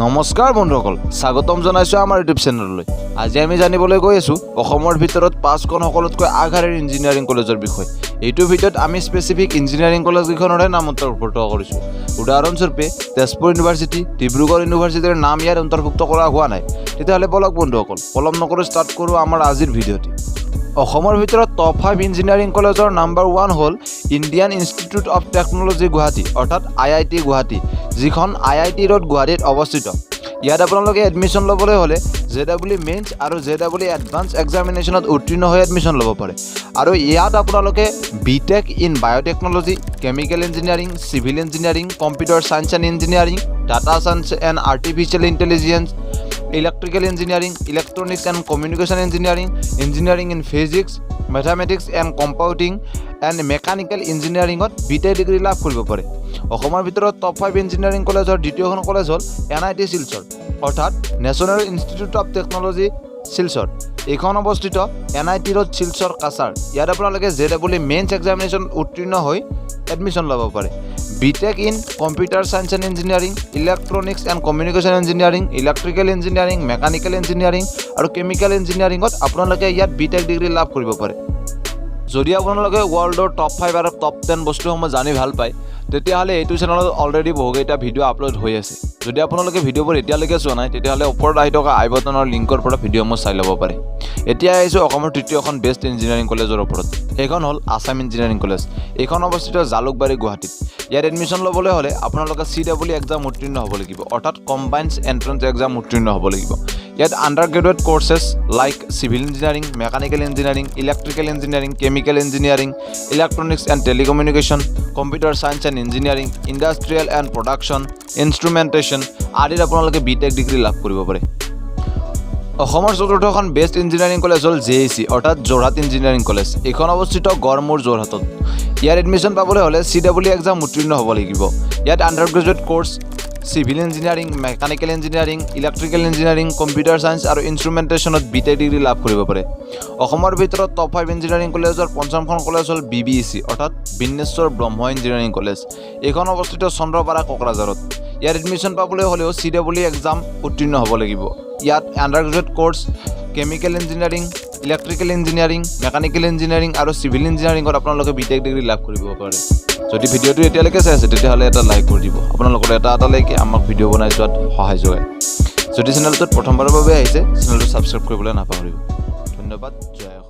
নমস্কাৰ বন্ধুসকল, স্বাগতম জনাইছো আমাৰ ইউটিউব চেনেললৈ। আজি আমি জানিবলৈ গৈ আছো অসমৰ ভিতৰত ৫খন সকলোতকৈ আগশাৰীৰ ইঞ্জিনিয়াৰিং কলেজৰ বিষয়ে। এইটো ভিডিঅ'ত আমি স্পেচিফিক ইঞ্জিনিয়াৰিং কলেজ কেইখনৰে নাম অন্তৰ্ভুক্ত কৰিছো। উদাহৰণস্বৰূপে তেজপুৰ ইউনিভাৰ্চিটি, ডিব্ৰুগড় ইউনিভাৰ্চিটিৰ নাম ইয়াত অন্তৰ্ভুক্ত কৰা হোৱা নাই। তেতিয়াহ'লে বলক বন্ধুসকল, পলম নকৰি ষ্টাৰ্ট কৰোঁ আমাৰ আজিৰ ভিডিঅ'টি। অসমৰ ভিতৰত টপ 5 ইঞ্জিনিয়াৰিং কলেজৰ নাম্বাৰ 1 হ'ল Indian institute of technology Guwahati অৰ্থাৎ IIT গুৱাহাটী, যিখন IIT ৰোড গুৱাহাটীত অৱস্থিত। ইয়াত আপোনালোকে এডমিশ্যন ল'বলৈ হ'লে JEE মেইনছ আৰু JEE এডভান্স এক্সামিনেশ্যনত উত্তীৰ্ণ হৈ এডমিশ্যন ল'ব পাৰে। আৰু ইয়াত আপোনালোকে BTech in biotechnology, chemical engineering, civil engineering, computer science and engineering, data science and artificial intelligence, electrical engineering, electronics and communication engineering, engineering in physics, mathematics and computing and mechanical ইঞ্জিনিয়াৰিঙত BTech degree লাভ কৰিব পাৰে। অসমৰ ভিতৰত top 5 engineering কলেজৰ দ্বিতীয়খন college হ'ল NIT Silchar অৰ্থাৎ national institute of technology Silchar. এইখন অৱস্থিত NIT ৰোড শিলচৰ কাছাৰ। ইয়াত আপোনালোকে JEE মেইনছ এক্সামিনেশ্যন উত্তীৰ্ণ হৈ এডমিশ্যন ল'ব পাৰে। BTech in computer science and engineering, electronics and communication engineering, electrical engineering, mechanical engineering আৰু কেমিকেল ইঞ্জিনিয়াৰিঙত আপোনালোকে ইয়াত BTech ডিগ্ৰী লাভ কৰিব পাৰে। যদি আপোনালোকে ৱৰ্ল্ডৰ টপ 5 আৰু টপ 10 বস্তুসমূহ জানি ভাল পায়, তেতিয়াহ'লে এইটো চেনেলত অলৰেডি বহুকেইটা ভিডিঅ' আপলোড হৈ আছে। যদি আপোনালোকে ভিডিঅ'বোৰ এতিয়ালৈকে চোৱা নাই, তেতিয়াহ'লে ওপৰত আহি থকা আই বাটনৰ লিংকৰ পৰা ভিডিঅ'সমূহ চাই ল'ব পাৰে। এতিয়া আহিছোঁ অসমৰ তৃতীয়খন বেষ্ট ইঞ্জিনিয়াৰিং কলেজৰ ওপৰত। সেইখন হ'ল আছাম ইঞ্জিনিয়াৰিং কলেজ। এইখন অৱস্থিত জালুকবাৰী গুৱাহাটীত। ইয়াত এডমিশ্যন ল'বলৈ হ'লে আপোনালোকে CEE এক্সাম উত্তীৰ্ণ হ'ব লাগিব অৰ্থাৎ কম্বাইনড এণ্ট্ৰেন্স এক্সাম উত্তীৰ্ণ হ'ব লাগিব। ইয়াত undergraduate courses like civil engineering, mechanical engineering, electrical engineering, chemical engineering, electronics and telecommunication, computer science and engineering, industrial and production, instrumentation আদিত আপোনালোকে BTech ডিগ্ৰী লাভ কৰিব পাৰে। অসমৰ চতুৰ্থখন বেষ্ট ইঞ্জিনিয়াৰিং কলেজ হ'ল JEC অৰ্থাৎ যোৰহাট ইঞ্জিনিয়াৰিং কলেজ। এইখন অৱস্থিত গড়মূৰ যোৰহাটত। ইয়াত এডমিশ্যন পাবলৈ হ'লে CEE এক্সাম উত্তীৰ্ণ হ'ব লাগিব। ইয়াত under graduate course civil engineering, mechanical engineering, electrical engineering, computer science আৰু ইনষ্ট্ৰুমেণ্টেশ্যনত BTech ডিগ্ৰী লাভ কৰিব পাৰে। অসমৰ ভিতৰত টপ 5 ইঞ্জিনিয়াৰিং কলেজৰ 5খন কলেজ হ'ল BBEC অৰ্থাৎ বিন্নেশ্বৰ ব্ৰহ্ম ইঞ্জিনিয়াৰিং কলেজ। এইখন অৱস্থিত চন্দ্ৰপাৰা কোকৰাঝাৰত। ইয়াত এডমিশ্যন পাবলৈ হ'লেও CEE এক্সাম উত্তীৰ্ণ হ'ব লাগিব। ইয়াত under graduate course chemical engineering, electrical engineering, mechanical engineering আৰু চিভিল ইঞ্জিনিয়াৰিঙত আপোনালোকে BTech ডিগ্ৰী লাভ কৰিব পাৰে। যদি ভিডিঅ'টো এতিয়ালৈকে চাই আছে, তেতিয়াহ'লে এটা লাইক কৰি দিব। আপোনালোকৰ এটা লাইকে আমাক ভিডিঅ' বনাই যোৱাত সহায় যোগায়। যদি চেনেলটোত প্ৰথমবাৰৰ বাবে আহিছে, চেনেলটো ছাবস্ক্ৰাইব কৰিবলৈ নাপাহৰিব। ধন্যবাদ। জয়